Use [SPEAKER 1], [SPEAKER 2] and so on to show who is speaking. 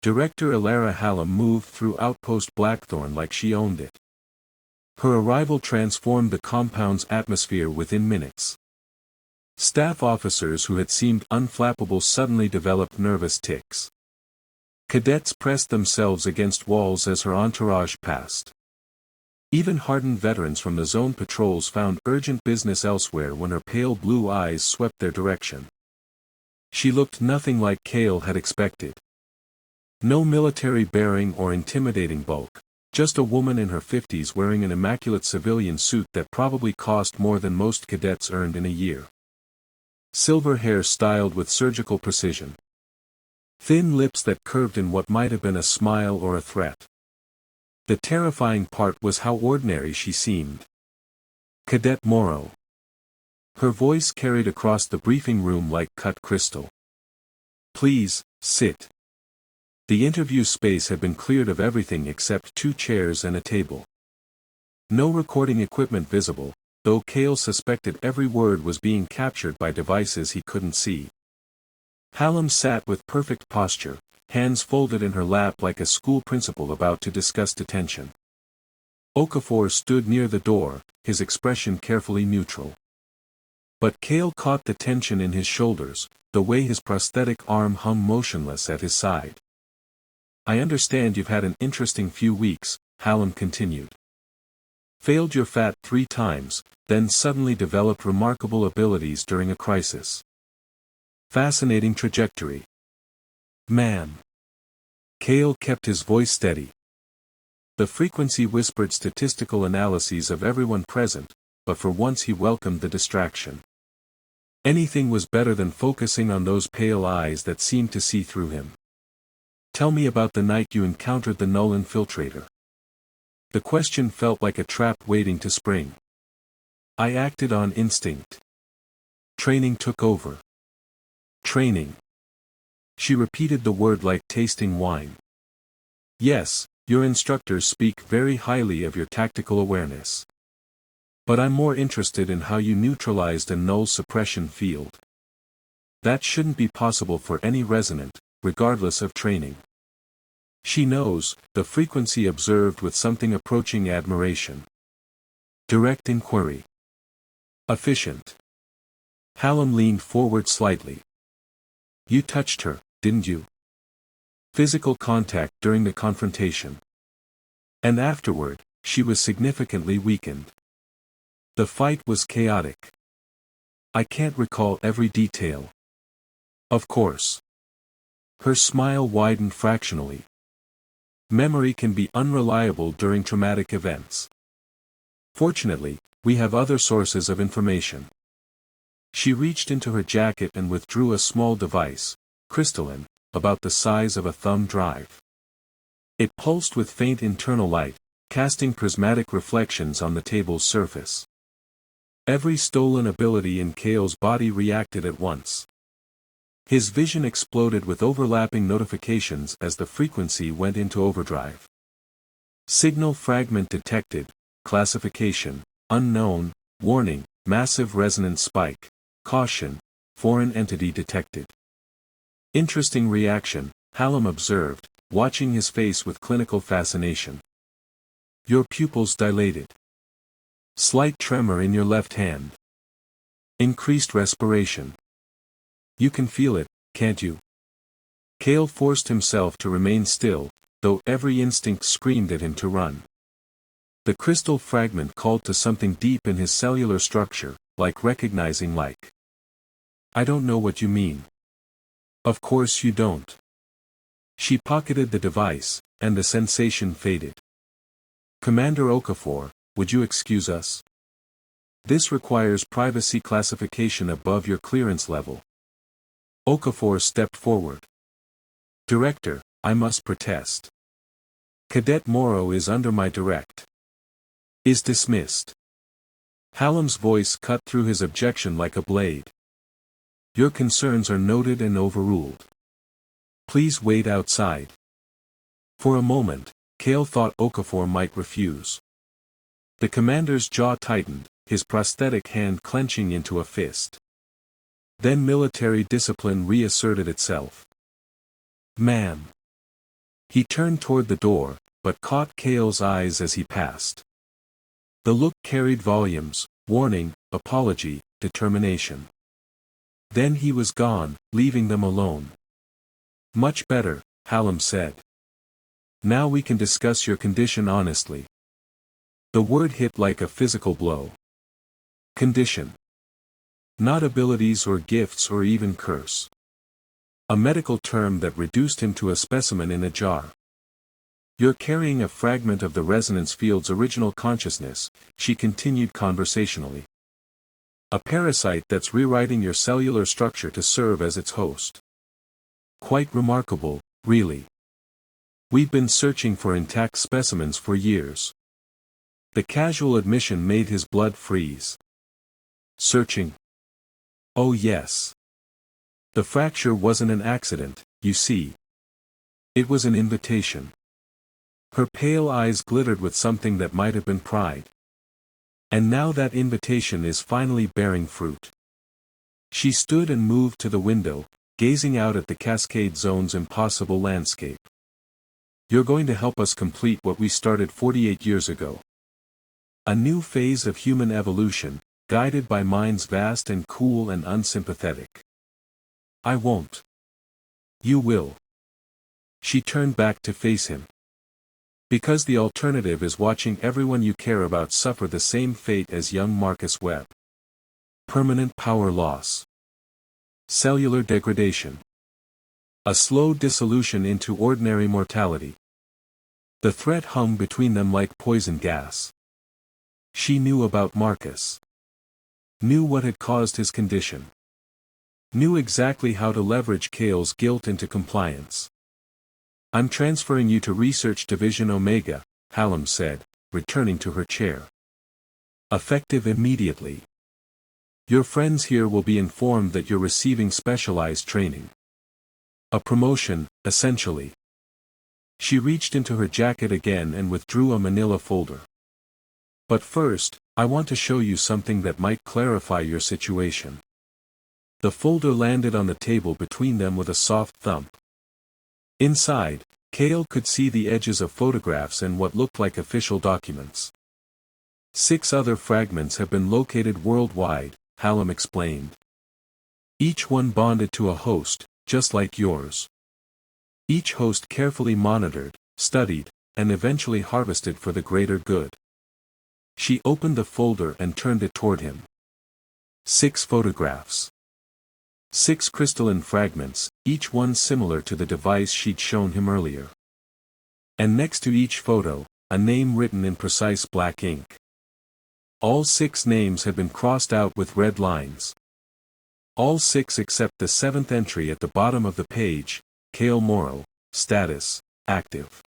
[SPEAKER 1] Director Elara Hallam moved through Outpost Blackthorn like she owned it. Her arrival transformed the compound's atmosphere within minutes. Staff officers who had seemed unflappable suddenly developed nervous tics. Cadets pressed themselves against walls as her entourage passed. Even hardened veterans from the zone patrols found urgent business elsewhere when her pale blue eyes swept their direction. She looked nothing like Kael had expected. No military bearing or intimidating bulk, just a woman in her 50s wearing an immaculate civilian suit that probably cost more than most cadets earned in a year. Silver hair styled with surgical precision. Thin lips that curved in what might have been a smile or a threat. The terrifying part was how ordinary she seemed. Cadet Morrow. Her voice carried across the briefing room like cut crystal. Please, sit. The interview space had been cleared of everything except 2 chairs and a table. No recording equipment visible, though Kael suspected every word was being captured by devices he couldn't see. Hallam sat with perfect posture, hands folded in her lap like a school principal about to discuss detention. Okafor stood near the door, his expression carefully neutral. But Kael caught the tension in his shoulders, the way his prosthetic arm hung motionless at his side. I understand you've had an interesting few weeks, Hallam continued. Failed your FAT 3 times, then suddenly developed remarkable abilities during a crisis. Fascinating trajectory. Ma'am. Kael kept his voice steady. The frequency whispered statistical analyses of everyone present, but for once he welcomed the distraction. Anything was better than focusing on those pale eyes that seemed to see through him. Tell me about the night you encountered the null infiltrator. The question felt like a trap waiting to spring. I acted on instinct. Training took over. Training. She repeated the word like tasting wine. Yes, your instructors speak very highly of your tactical awareness. But I'm more interested in how you neutralized a null suppression field. That shouldn't be possible for any resonant, regardless of training. She knows, the frequency observed with something approaching admiration. Direct inquiry. Efficient. Hallam leaned forward slightly. You touched her, didn't you? Physical contact during the confrontation. And afterward, she was significantly weakened. The fight was chaotic. I can't recall every detail. Of course. Her smile widened fractionally. Memory can be unreliable during traumatic events. Fortunately, we have other sources of information. She reached into her jacket and withdrew a small device, crystalline, about the size of a thumb drive. It pulsed with faint internal light, casting prismatic reflections on the table's surface. Every stolen ability in Kael's body reacted at once. His vision exploded with overlapping notifications as the frequency went into overdrive. Signal fragment detected, classification, unknown, warning, massive resonance spike, caution, foreign entity detected. Interesting reaction, Hallam observed, watching his face with clinical fascination. Your pupils dilated. Slight tremor in your left hand. Increased respiration. You can feel it, can't you? Kael forced himself to remain still, though every instinct screamed at him to run. The crystal fragment called to something deep in his cellular structure, like recognizing like. I don't know what you mean. Of course you don't. She pocketed the device, and the sensation faded. Commander Okafor, would you excuse us? This requires privacy classification above your clearance level. Okafor stepped forward. Director, I must protest. Cadet Morrow is under my direct. Is dismissed. Hallam's voice cut through his objection like a blade. Your concerns are noted and overruled. Please wait outside. For a moment, Kael thought Okafor might refuse. The commander's jaw tightened, his prosthetic hand clenching into a fist. Then military discipline reasserted itself. Ma'am. He turned toward the door, but caught Kael's eyes as he passed. The look carried volumes: warning, apology, determination. Then he was gone, leaving them alone. "Much better," Hallam said. "Now we can discuss your condition honestly." The word hit like a physical blow. Condition. Not abilities or gifts or even curse. A medical term that reduced him to a specimen in a jar. "You're carrying a fragment of the resonance field's original consciousness," she continued conversationally. "A parasite that's rewriting your cellular structure to serve as its host. Quite remarkable, really. We've been searching for intact specimens for years." The casual admission made his blood freeze. Searching? Oh yes. The fracture wasn't an accident, you see. It was an invitation. Her pale eyes glittered with something that might have been pride. And now that invitation is finally bearing fruit. She stood and moved to the window, gazing out at the Cascade Zone's impossible landscape. "You're going to help us complete what we started 48 years ago. A new phase of human evolution, guided by minds vast and cool and unsympathetic." "I won't." "You will." She turned back to face him. "Because the alternative is watching everyone you care about suffer the same fate as young Marcus Webb. Permanent power loss. Cellular degradation. A slow dissolution into ordinary mortality." The threat hung between them like poison gas. She knew about Marcus. Knew what had caused his condition. Knew exactly how to leverage Kael's guilt into compliance. "I'm transferring you to Research Division Omega," Hallam said, returning to her chair. "Effective immediately. Your friends here will be informed that you're receiving specialized training. A promotion, essentially." She reached into her jacket again and withdrew a manila folder. "But first, I want to show you something that might clarify your situation." The folder landed on the table between them with a soft thump. Inside, Kael could see the edges of photographs and what looked like official documents. 6 other fragments have been located worldwide, Hallam explained. Each one bonded to a host, just like yours. Each host carefully monitored, studied, and eventually harvested for the greater good. She opened the folder and turned it toward him. 6 photographs. 6 crystalline fragments, each one similar to the device she'd shown him earlier. And next to each photo, a name written in precise black ink. All 6 names had been crossed out with red lines. All 6 except the 7th entry at the bottom of the page: Kael Morrow, status, active.